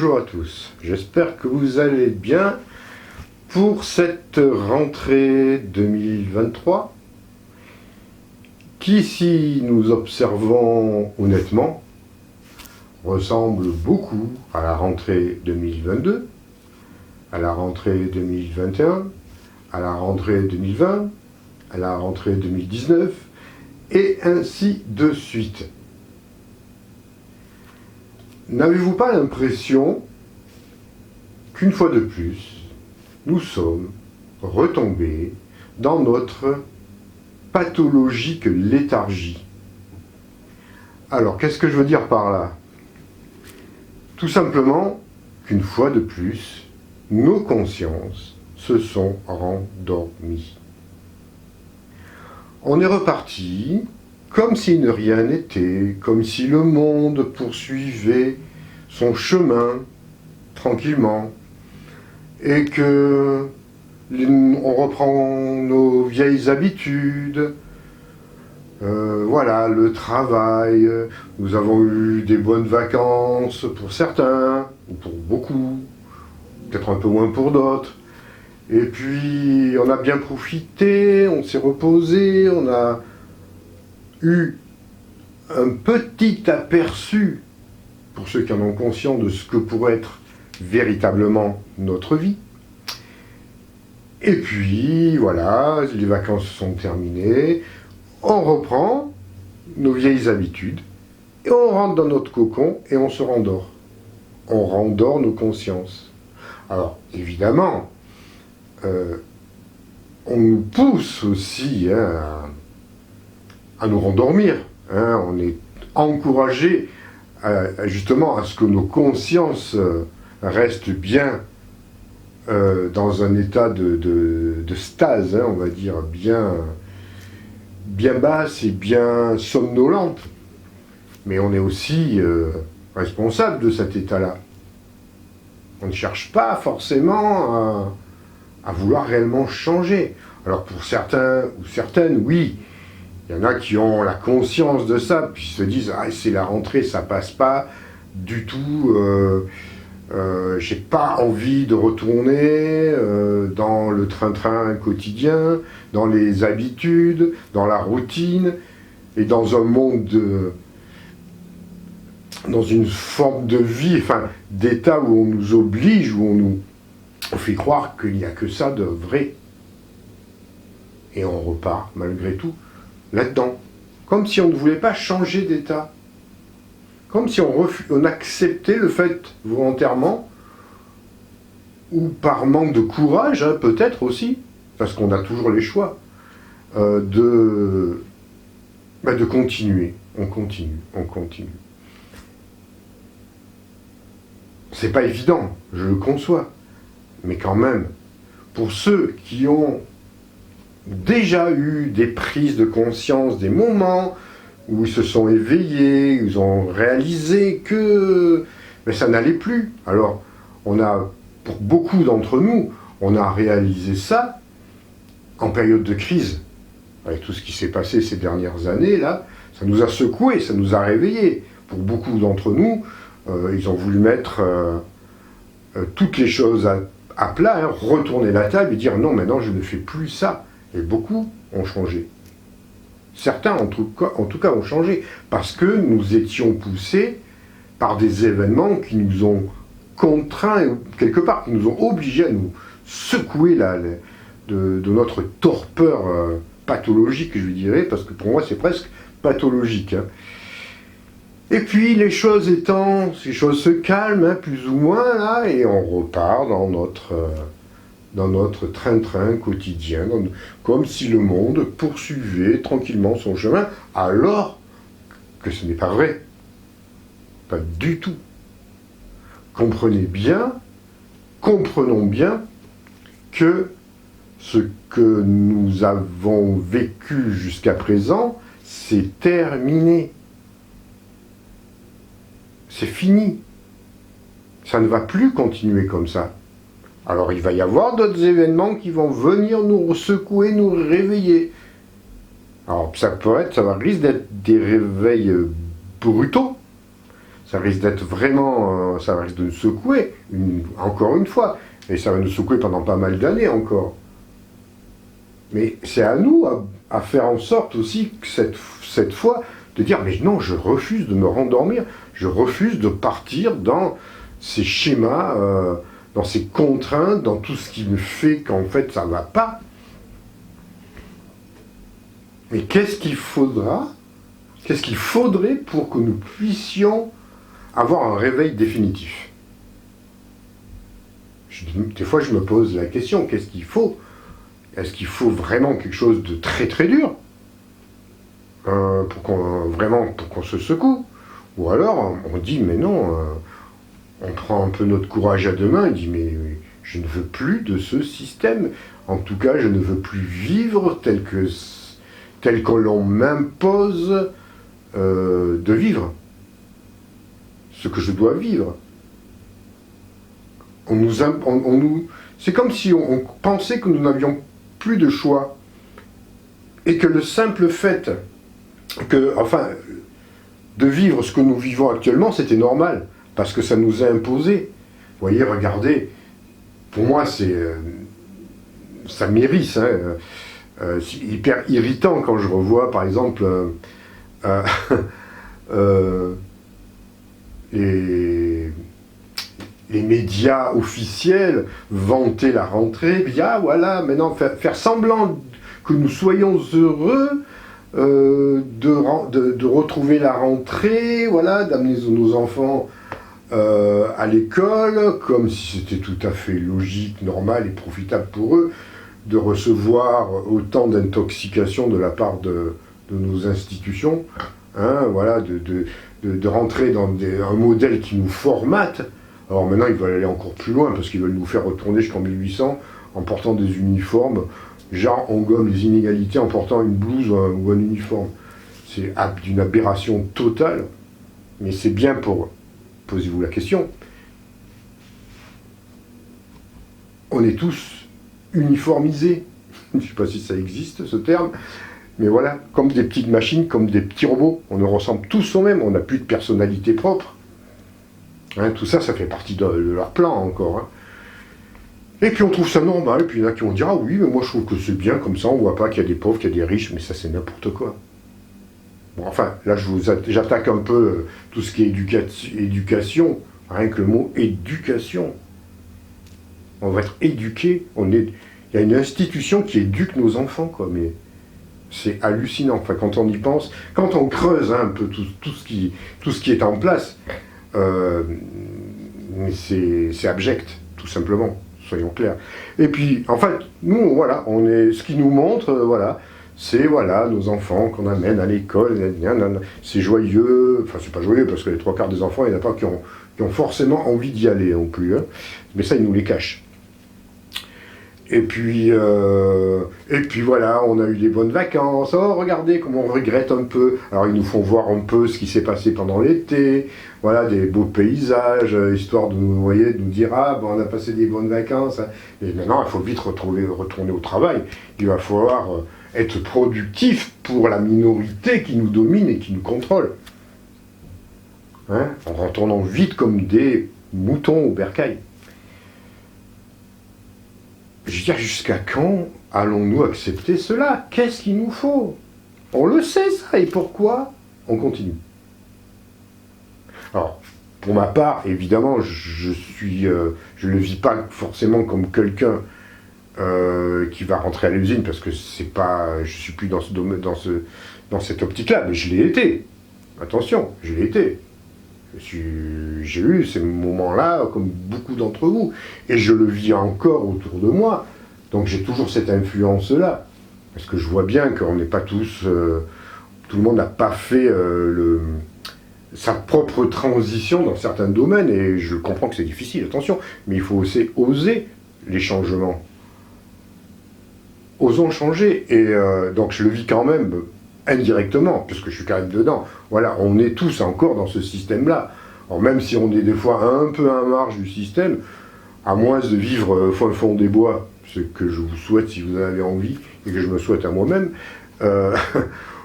Bonjour à tous, j'espère que vous allez bien pour cette rentrée 2023 qui, si nous observons honnêtement, ressemble beaucoup à la rentrée 2022, à la rentrée 2021, à la rentrée 2020, à la rentrée 2019, et ainsi de suite. N'avez-vous pas l'impression qu'une fois de plus, nous sommes retombés dans notre pathologique léthargie? Alors, qu'est-ce que je veux dire par là? Tout simplement qu'une fois de plus, nos consciences se sont rendormies. On est reparti comme si de rien n'était, comme si le monde poursuivait son chemin tranquillement, et que on reprend nos vieilles habitudes, voilà, le travail, nous avons eu des bonnes vacances pour certains, ou pour beaucoup, peut-être un peu moins pour d'autres, et puis on a bien profité, on s'est reposé, on a eu un petit aperçu, pour ceux qui en ont conscience, de ce que pourrait être véritablement notre vie. Et puis, voilà, les vacances sont terminées, on reprend nos vieilles habitudes, et on rentre dans notre cocon et on se rendort. On rendort nos consciences. Alors, évidemment, on nous pousse aussi à nous rendormir. On est encouragé justement à ce que nos consciences restent bien dans un état de stase, on va dire, bien basse et bien somnolente. Mais on est aussi responsable de cet état-là. On ne cherche pas forcément à vouloir réellement changer. Alors pour certains ou certaines, oui, il y en a qui ont la conscience de ça, puis se disent « Ah, c'est la rentrée, ça passe pas du tout, j'ai pas envie de retourner dans le train-train quotidien, dans les habitudes, dans la routine, et dans un monde dans une forme de vie, enfin d'état où on nous oblige, où on fait croire qu'il n'y a que ça de vrai. » Et on repart, malgré tout, là-dedans. Comme si on ne voulait pas changer d'état. Comme si on acceptait le fait, volontairement, ou par manque de courage, peut-être aussi, parce qu'on a toujours les choix, de continuer. On continue. C'est pas évident, je le conçois. Mais quand même, pour ceux qui ont déjà eu des prises de conscience, des moments où ils se sont éveillés, où ils ont réalisé que ça n'allait plus. Alors, pour beaucoup d'entre nous, on a réalisé ça en période de crise. Avec tout ce qui s'est passé ces dernières années, là, ça nous a secoués, ça nous a réveillés. Pour beaucoup d'entre nous, ils ont voulu mettre toutes les choses à plat, retourner la table et dire non, maintenant je ne fais plus ça. Et beaucoup ont changé. Certains, en tout cas, ont changé, parce que nous étions poussés par des événements qui nous ont contraints, quelque part, qui nous ont obligés à nous secouer de notre torpeur pathologique, je dirais, parce que pour moi, c'est presque pathologique. Et puis, les choses se calment, plus ou moins, là, et on repart dans notre train-train quotidien, comme si le monde poursuivait tranquillement son chemin, alors que ce n'est pas vrai. Pas du tout. Comprenons bien que ce que nous avons vécu jusqu'à présent, c'est terminé. C'est fini. Ça ne va plus continuer comme ça. Alors il va y avoir d'autres événements qui vont venir nous secouer, nous réveiller. Alors ça risque d'être des réveils brutaux. Ça risque d'être vraiment, ça risque de nous secouer, encore une fois, et ça va nous secouer pendant pas mal d'années encore. Mais c'est à nous à faire en sorte aussi que cette fois, de dire, mais non, je refuse de me rendormir, je refuse de partir dans ces schémas, dans ces contraintes, dans tout ce qui me fait qu'en fait ça ne va pas. Mais qu'est-ce qu'il faudrait pour que nous puissions avoir un réveil définitif? Des fois je me pose la question, qu'est-ce qu'il faut? Est-ce qu'il faut vraiment quelque chose de très très dur pour qu'on se secoue? Ou alors on dit mais non, on prend un peu notre courage à deux mains et dit mais je ne veux plus de ce système. En tout cas, je ne veux plus vivre tel que l'on m'impose de vivre. Ce que je dois vivre. C'est comme si on pensait que nous n'avions plus de choix. Et que le simple fait de vivre ce que nous vivons actuellement, c'était normal. Parce que ça nous a imposé. Vous voyez, regardez, pour moi, ça m'irrite. C'est hyper irritant quand je revois, par exemple, les médias officiels vanter la rentrée, puis voilà, maintenant, faire semblant que nous soyons heureux de retrouver la rentrée, voilà, d'amener nos enfants à l'école, comme si c'était tout à fait logique, normal et profitable pour eux de recevoir autant d'intoxication de la part de nos institutions, hein, voilà, de rentrer dans un modèle qui nous formate. Alors maintenant, ils veulent aller encore plus loin, parce qu'ils veulent nous faire retourner jusqu'en 1800 en portant des uniformes, genre on gomme les inégalités en portant une blouse ou un uniforme. C'est d'une aberration totale, mais c'est bien pour... Posez-vous la question. On est tous uniformisés. Je ne sais pas si ça existe, ce terme. Mais voilà, comme des petites machines, comme des petits robots. On nous ressemble tous au même. On n'a plus de personnalité propre. Hein, tout ça, ça fait partie de leur plan encore. Hein. Et puis on trouve ça normal. Et puis il y en a qui vont dire, ah oui, mais moi je trouve que c'est bien comme ça. On ne voit pas qu'il y a des pauvres, qu'il y a des riches. Mais ça, c'est n'importe quoi. Bon, enfin, là, j'attaque un peu tout ce qui est éducation, rien que le mot éducation. On va être éduqué, il y a une institution qui éduque nos enfants, quoi, mais c'est hallucinant. Enfin, quand on y pense, quand on creuse un peu tout ce qui est en place, c'est abject, tout simplement, soyons clairs. Et puis, en fait, nous, voilà, ce qui nous montre, voilà, c'est voilà, nos enfants qu'on amène à l'école, c'est joyeux, enfin c'est pas joyeux parce que les trois quarts des enfants, il n'y en a pas qui ont forcément envie d'y aller non plus, hein. Mais ça ils nous les cachent. Et puis voilà, on a eu des bonnes vacances, oh regardez comment on regrette un peu, alors ils nous font voir un peu ce qui s'est passé pendant l'été, voilà, des beaux paysages, histoire de nous, voyez, de nous dire, ah ben on a passé des bonnes vacances, hein. Et maintenant il faut vite retourner au travail, il va falloir... être productif pour la minorité qui nous domine et qui nous contrôle. Hein, en retournant vite comme des moutons au bercail. Je veux dire, jusqu'à quand allons-nous accepter cela? Qu'est-ce qu'il nous faut? On le sait ça, et pourquoi on continue? Alors, pour ma part, évidemment, je ne le vis pas forcément comme quelqu'un qui va rentrer à l'usine parce que c'est pas, je suis plus dans ce domaine, dans cette optique-là, mais je l'ai été. Attention, je l'ai été. J'ai eu ces moments-là comme beaucoup d'entre vous, et je le vis encore autour de moi. Donc j'ai toujours cette influence-là, parce que je vois bien qu'on n'est pas tous, tout le monde n'a pas fait sa propre transition dans certains domaines, et je comprends que c'est difficile. Attention, mais il faut aussi oser les changements. Osons changer, et donc je le vis quand même indirectement, puisque je suis quand même dedans. Voilà, on est tous encore dans ce système-là. Alors même si on est des fois un peu à marge du système, à moins de vivre au fond des bois, ce que je vous souhaite si vous en avez envie, et que je me souhaite à moi-même,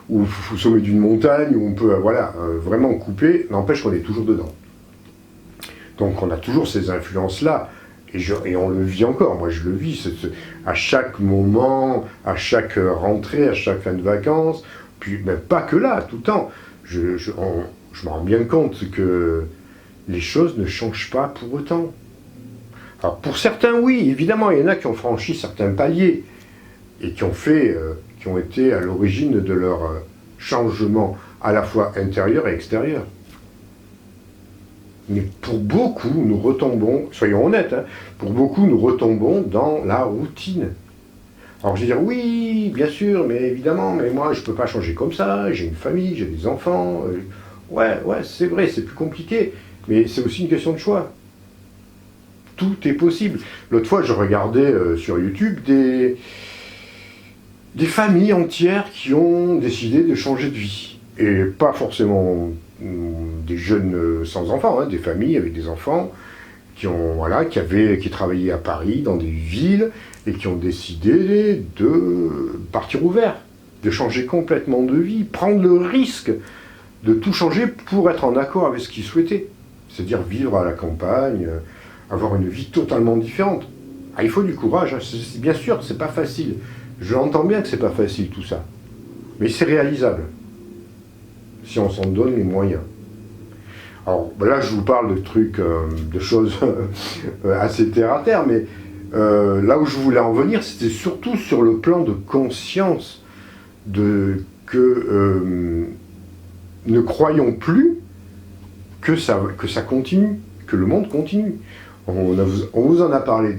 ou au sommet d'une montagne, où on peut vraiment couper, n'empêche qu'on est toujours dedans. Donc on a toujours ces influences-là. Et on le vit encore, moi je le vis, à chaque moment, à chaque rentrée, à chaque fin de vacances, puis mais pas que là, tout le temps. Je me rends bien compte que les choses ne changent pas pour autant. Alors pour certains, oui, évidemment, il y en a qui ont franchi certains paliers et qui ont été à l'origine de leur changement à la fois intérieur et extérieur. Mais pour beaucoup, nous retombons, soyons honnêtes, hein, pour beaucoup, nous retombons dans la routine. Alors je vais dire, oui, bien sûr, mais évidemment, mais moi, je ne peux pas changer comme ça, j'ai une famille, j'ai des enfants. Ouais, c'est vrai, c'est plus compliqué, mais c'est aussi une question de choix. Tout est possible. L'autre fois, je regardais sur YouTube des familles entières qui ont décidé de changer de vie. Et pas forcément des jeunes sans enfants, hein, des familles avec des enfants qui travaillaient à Paris, dans des villes, et qui ont décidé de partir ouvert, de changer complètement de vie, prendre le risque de tout changer pour être en accord avec ce qu'ils souhaitaient. C'est-à-dire vivre à la campagne, avoir une vie totalement différente. Ah, il faut du courage, hein. Bien sûr, c'est pas facile. Je l'entends bien que c'est pas facile tout ça. Mais c'est réalisable. Si on s'en donne les moyens. Alors là, je vous parle de trucs, de choses assez terre à terre, mais là où je voulais en venir, c'était surtout sur le plan de conscience, que ne croyons plus que ça continue, que le monde continue. On vous en a parlé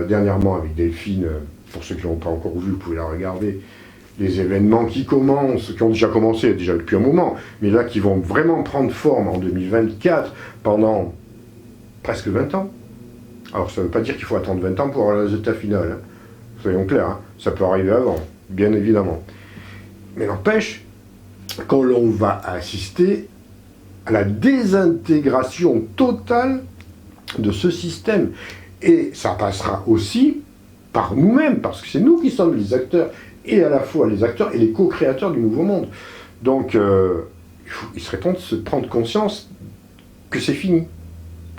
dernièrement avec Delphine, pour ceux qui n'ont pas encore vu, vous pouvez la regarder. Les événements qui ont déjà commencé déjà depuis un moment, mais là qui vont vraiment prendre forme en 2024 pendant presque 20 ans. Alors ça ne veut pas dire qu'il faut attendre 20 ans pour avoir le résultat final, hein. Soyons clairs, hein. Ça peut arriver avant, bien évidemment. Mais n'empêche, quand l'on va assister à la désintégration totale de ce système, et ça passera aussi par nous-mêmes, parce que c'est nous qui sommes les acteurs, et à la fois les acteurs et les co-créateurs du nouveau monde. Donc, il serait temps de se prendre conscience que c'est fini,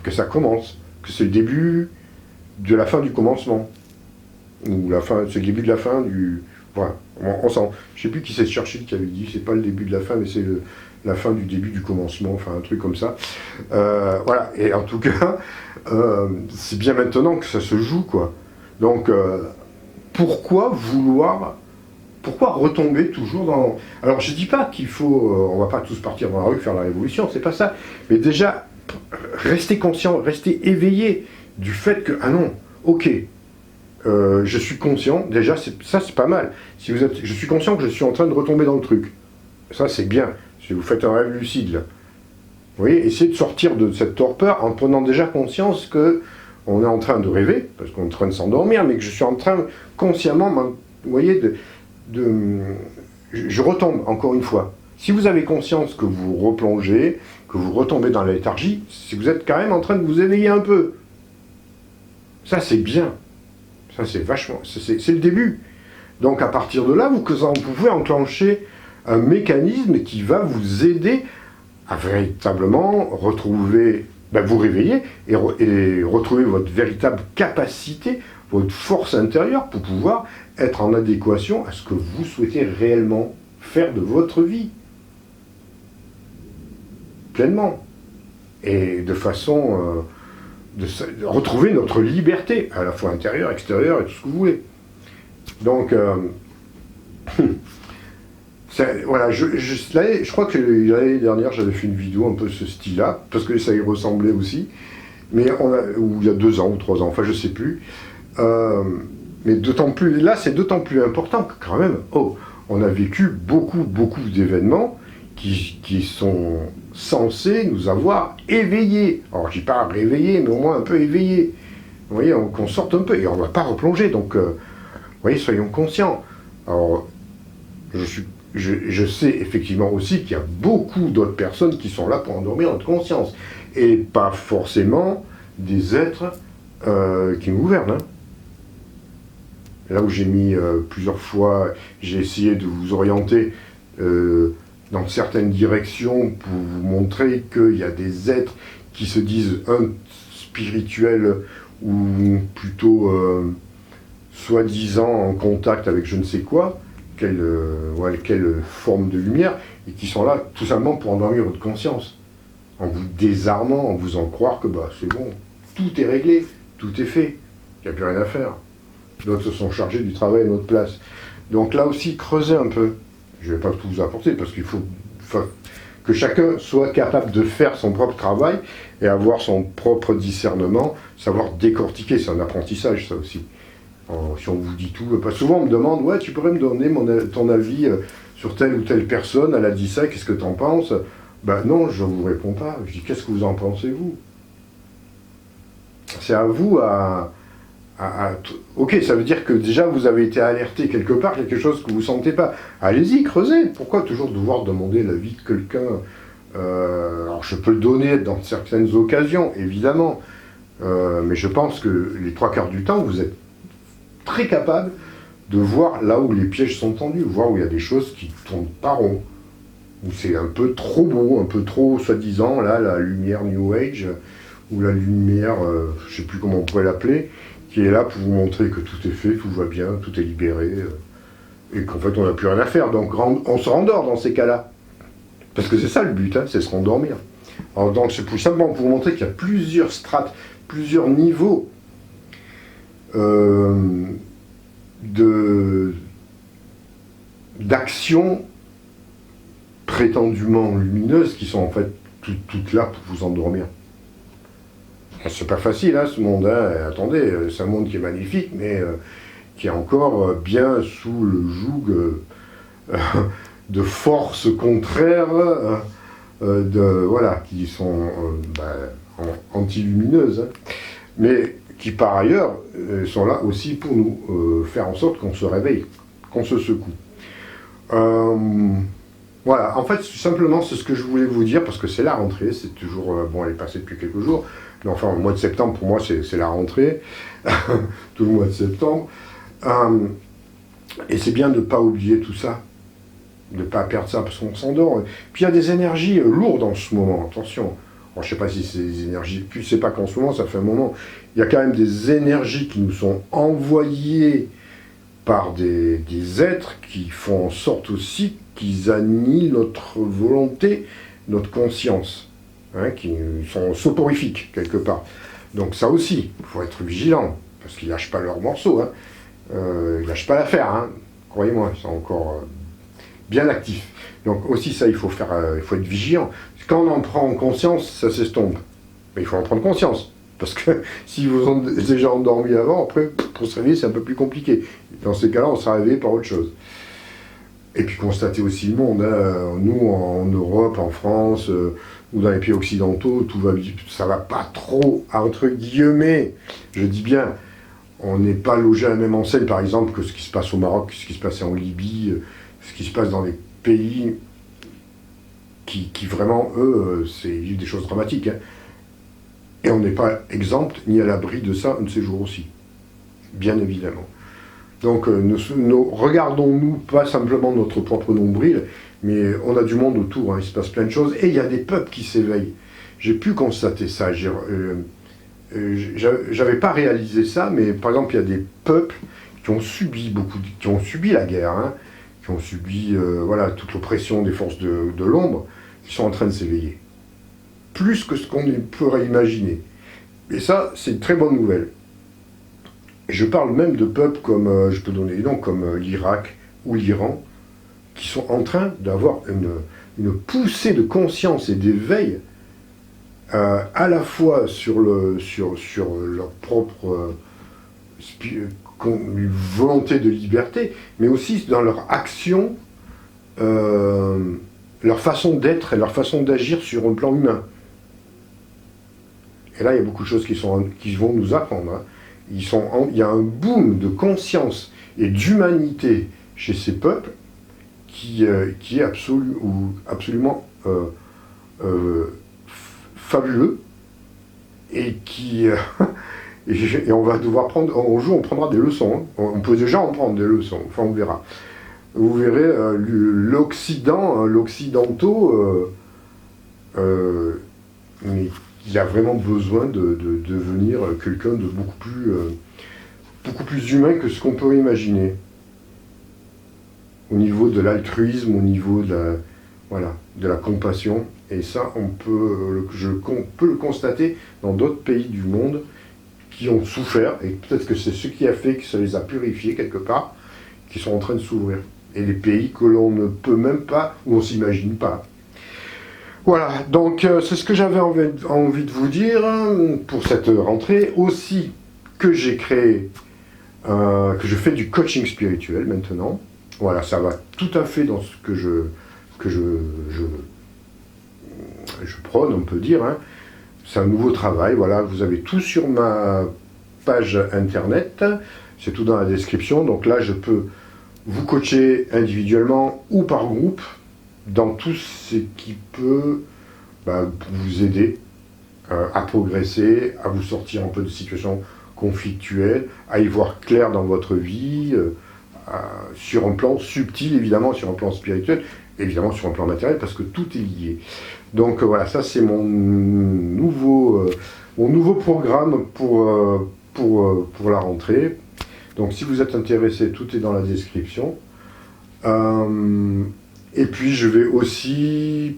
que ça commence, que c'est le début de la fin du commencement, ou c'est le début de la fin du... Voilà, on sent. Je ne sais plus qui c'est Churchill qui avait dit, c'est pas le début de la fin, mais c'est la fin du début du commencement, enfin un truc comme ça. Voilà, et en tout cas, c'est bien maintenant que ça se joue, quoi. Donc, pourquoi retomber toujours dans... Alors je dis pas qu'il faut, on va pas tous partir dans la rue faire la révolution, c'est pas ça, mais déjà, rester conscient, rester éveillé du fait que, ah non, ok, je suis conscient, déjà ça c'est pas mal, je suis conscient que je suis en train de retomber dans le truc, ça c'est bien, si vous faites un rêve lucide là, vous voyez, essayez de sortir de cette torpeur en prenant déjà conscience que on est en train de rêver, parce qu'on est en train de s'endormir, mais que je suis en train consciemment, vous voyez, je retombe, encore une fois. Si vous avez conscience que vous replongez, que vous retombez dans la léthargie, si vous êtes quand même en train de vous éveiller un peu. Ça, c'est bien. Ça, c'est vachement... C'est le début. Donc, à partir de là, vous pouvez enclencher un mécanisme qui va vous aider à véritablement retrouver... vous réveiller et retrouver votre véritable capacité, votre force intérieure pour pouvoir être en adéquation à ce que vous souhaitez réellement faire de votre vie. Pleinement. Et de façon de retrouver notre liberté, à la fois intérieure, extérieure et tout ce que vous voulez. Donc, voilà, je crois que l'année dernière, j'avais fait une vidéo un peu ce style-là, parce que ça y ressemblait aussi, mais ou il y a 2 ans ou 3 ans, enfin je sais plus. Mais d'autant plus, là c'est d'autant plus important que quand même, on a vécu beaucoup d'événements qui sont censés nous avoir éveillés. Alors je dis pas réveillés, mais au moins un peu éveillés. Vous voyez, qu'on sorte un peu, et on ne va pas replonger, donc, vous voyez, soyons conscients. Alors, je sais effectivement aussi qu'il y a beaucoup d'autres personnes qui sont là pour endormir notre conscience, et pas forcément des êtres qui nous gouvernent, hein. Là où j'ai mis plusieurs fois, j'ai essayé de vous orienter dans certaines directions pour vous montrer qu'il y a des êtres qui se disent spirituels ou plutôt soi-disant en contact avec je ne sais quoi, quelle forme de lumière, et qui sont là tout simplement pour endormir votre conscience, en vous désarmant, en vous faisant croire que c'est bon, tout est réglé, tout est fait, il n'y a plus rien à faire. D'autres se sont chargés du travail à notre place. Donc là aussi, creusez un peu. Je ne vais pas tout vous apporter, parce qu'il faut que chacun soit capable de faire son propre travail et avoir son propre discernement, savoir décortiquer, c'est un apprentissage ça aussi. Si on vous dit tout, parce que souvent on me demande, ouais, tu pourrais me donner ton avis sur telle ou telle personne, elle a dit ça, qu'est-ce que tu en penses? Non, je ne vous réponds pas. Je dis, qu'est-ce que vous en pensez, vous? C'est à vous Ok, ça veut dire que déjà vous avez été alerté quelque part, quelque chose que vous ne sentez pas. Allez-y, creusez. Pourquoi toujours devoir demander l'avis de quelqu'un? Alors je peux le donner dans certaines occasions, évidemment, mais je pense que les 3/4 du temps, vous êtes très capable de voir là où les pièges sont tendus, voir où il y a des choses qui ne tournent pas rond, où c'est un peu trop beau, un peu trop, soi-disant, là, la lumière New Age, ou la lumière, je ne sais plus comment on pourrait l'appeler, qui est là pour vous montrer que tout est fait, tout va bien, tout est libéré, et qu'en fait on n'a plus rien à faire. Donc on se rendort dans ces cas-là. Parce que c'est ça le but, c'est se rendormir. Alors, donc c'est simplement pour vous montrer qu'il y a plusieurs strates, plusieurs niveaux d'actions prétendument lumineuses qui sont en fait toutes là pour vous endormir. C'est pas facile, ce monde. Attendez, c'est un monde qui est magnifique, mais qui est encore bien sous le joug de forces contraires, qui sont anti-lumineuses, mais qui par ailleurs sont là aussi pour nous faire en sorte qu'on se réveille, qu'on se secoue. Voilà, en fait, simplement, c'est ce que je voulais vous dire, parce que c'est la rentrée, c'est toujours, elle est passée depuis quelques jours, mais enfin, au mois de septembre, pour moi, c'est la rentrée, tout le mois de septembre, et c'est bien de ne pas oublier tout ça, de ne pas perdre ça, parce qu'on s'endort. Puis il y a des énergies lourdes en ce moment, attention. Alors, je ne sais pas si c'est des énergies, puis je ne sais pas qu'en ce moment, ça fait un moment, il y a quand même des énergies qui nous sont envoyées par des êtres qui font en sorte aussi qu'ils annihilent notre volonté, notre conscience, qui sont soporifiques quelque part. Donc ça aussi, il faut être vigilant, parce qu'ils ne lâchent pas leurs morceaux, ils ne lâchent pas l'affaire, croyez-moi, ils sont encore bien actifs. Donc aussi ça, il faut être vigilant. Quand on en prend conscience, ça s'estompe. Mais il faut en prendre conscience. Parce que si vous êtes déjà endormi avant, après, pour se réveiller, c'est un peu plus compliqué. Dans ces cas-là, on sera réveillé par autre chose. Et puis constater aussi le monde. Nous, en Europe, en France, ou dans les pays occidentaux, tout va bien. Ça va pas trop, entre guillemets. Je dis bien, on n'est pas logé à la même enseigne, par exemple, que ce qui se passe au Maroc, ce qui se passait en Libye, ce qui se passe dans les pays qui vraiment, eux, c'est des choses dramatiques. Et on n'est pas exempt ni à l'abri de ça un de ces jours aussi, bien évidemment. Donc regardons-nous pas simplement notre propre nombril, mais on a du monde autour, il se passe plein de choses, et il y a des peuples qui s'éveillent. J'ai pu constater ça, j'avais pas réalisé ça, mais par exemple il y a des peuples qui ont subi la guerre, qui ont subi toute l'oppression des forces de l'ombre, qui sont en train de s'éveiller. Plus que ce qu'on pourrait imaginer. Et ça, c'est une très bonne nouvelle. Et je parle même de peuples comme, je peux donner des noms, comme l'Irak ou l'Iran, qui sont en train d'avoir une poussée de conscience et d'éveil, à la fois sur leur propre volonté de liberté, mais aussi dans leur action, leur façon d'être et leur façon d'agir sur un plan humain. Et là, il y a beaucoup de choses qui vont nous apprendre. Il y a un boom de conscience et d'humanité chez ces peuples qui est absolument fabuleux et qui et on va devoir prendre, un jour on prendra des leçons, on peut déjà en prendre des leçons, enfin on verra. Vous verrez l'occidentaux mais il a vraiment besoin de devenir quelqu'un de beaucoup plus humain que ce qu'on peut imaginer. Au niveau de l'altruisme, au niveau de la compassion. Et ça, je peux le constater dans d'autres pays du monde qui ont souffert, et peut-être que c'est ce qui a fait que ça les a purifiés quelque part, qui sont en train de s'ouvrir. Et des pays que l'on ne peut même pas, ou on ne s'imagine pas. Voilà, donc c'est ce que j'avais envie de vous dire pour cette rentrée. Aussi que j'ai créé, que je fais du coaching spirituel maintenant. Voilà, ça va tout à fait dans ce que je prône, on peut dire. Hein. C'est un nouveau travail, voilà, vous avez tout sur ma page internet, c'est tout dans la description. Donc là, je peux vous coacher individuellement ou par groupe dans tout ce qui peut vous aider à progresser, à vous sortir un peu de situations conflictuelles, à y voir clair dans votre vie, sur un plan subtil, évidemment, sur un plan spirituel, évidemment sur un plan matériel, parce que tout est lié. Donc voilà, ça c'est mon nouveau programme pour la rentrée. Donc si vous êtes intéressé, tout est dans la description. Et puis je vais aussi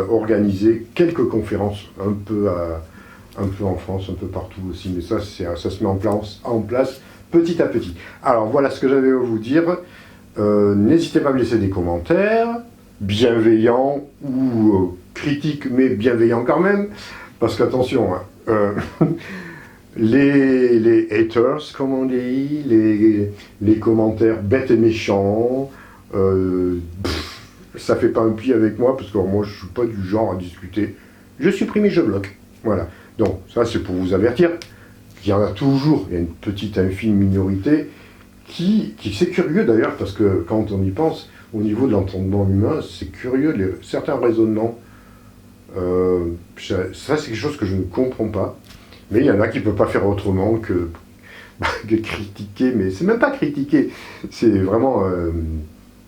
organiser quelques conférences, un peu en France, un peu partout aussi, mais ça se met en place petit à petit. Alors voilà ce que j'avais à vous dire. N'hésitez pas à me laisser des commentaires, bienveillants ou critiques, mais bienveillants quand même, parce qu'attention, les haters, comme on dit, les commentaires bêtes et méchants, ça fait pas un pli avec moi, parce que moi je suis pas du genre à discuter. Je supprime et je bloque. Voilà. Donc ça c'est pour vous avertir qu'il y en a toujours, il y a une petite infime minorité qui c'est curieux d'ailleurs, parce que quand on y pense, au niveau de l'entendement humain, c'est curieux, certains raisonnements, ça c'est quelque chose que je ne comprends pas, mais il y en a qui ne peuvent pas faire autrement que de critiquer, mais c'est même pas critiquer, c'est vraiment,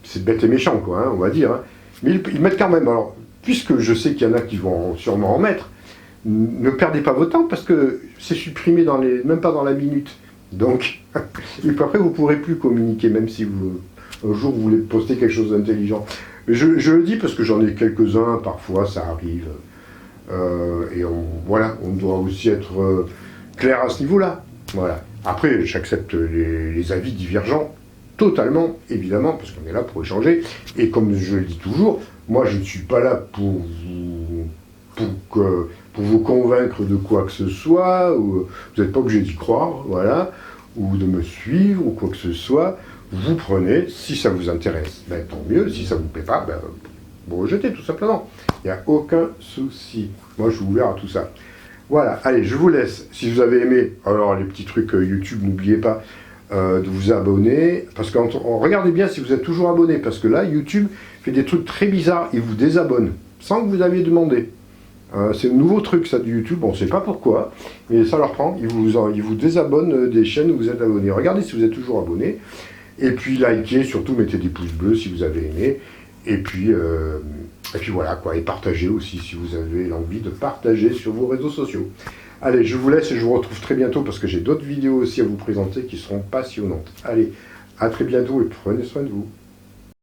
c'est bête et méchant quoi, hein, on va dire, hein. Mais ils mettent quand même, alors, puisque je sais qu'il y en a qui vont sûrement en mettre, ne perdez pas votre temps, parce que c'est supprimé même pas dans la minute. Donc, et puis après, vous ne pourrez plus communiquer, même si un jour vous voulez poster quelque chose d'intelligent. Je le dis parce que j'en ai quelques-uns, parfois ça arrive. Et on doit aussi être clair à ce niveau-là. Voilà. Après, j'accepte les avis divergents, totalement, évidemment, parce qu'on est là pour échanger. Et comme je le dis toujours, moi je ne suis pas là pour vous convaincre de quoi que ce soit, ou vous n'êtes pas obligé d'y croire, voilà, ou de me suivre, ou quoi que ce soit. Vous prenez, si ça vous intéresse, tant mieux, si ça ne vous plaît pas, vous rejetez tout simplement. Il n'y a aucun souci. Moi, je suis ouvert à tout ça. Voilà, allez, je vous laisse. Si vous avez aimé, alors les petits trucs YouTube, n'oubliez pas de vous abonner, parce que regardez bien si vous êtes toujours abonné, parce que là, YouTube fait des trucs très bizarres, il vous désabonne, sans que vous aviez demandé. C'est un nouveau truc ça de YouTube, on ne sait pas pourquoi, mais ça leur prend, ils vous désabonnent des chaînes où vous êtes abonné. Regardez si vous êtes toujours abonné, et puis likez, surtout mettez des pouces bleus si vous avez aimé, et puis voilà quoi, et partagez aussi si vous avez envie de partager sur vos réseaux sociaux. Allez, je vous laisse et je vous retrouve très bientôt parce que j'ai d'autres vidéos aussi à vous présenter qui seront passionnantes. Allez, à très bientôt et prenez soin de vous.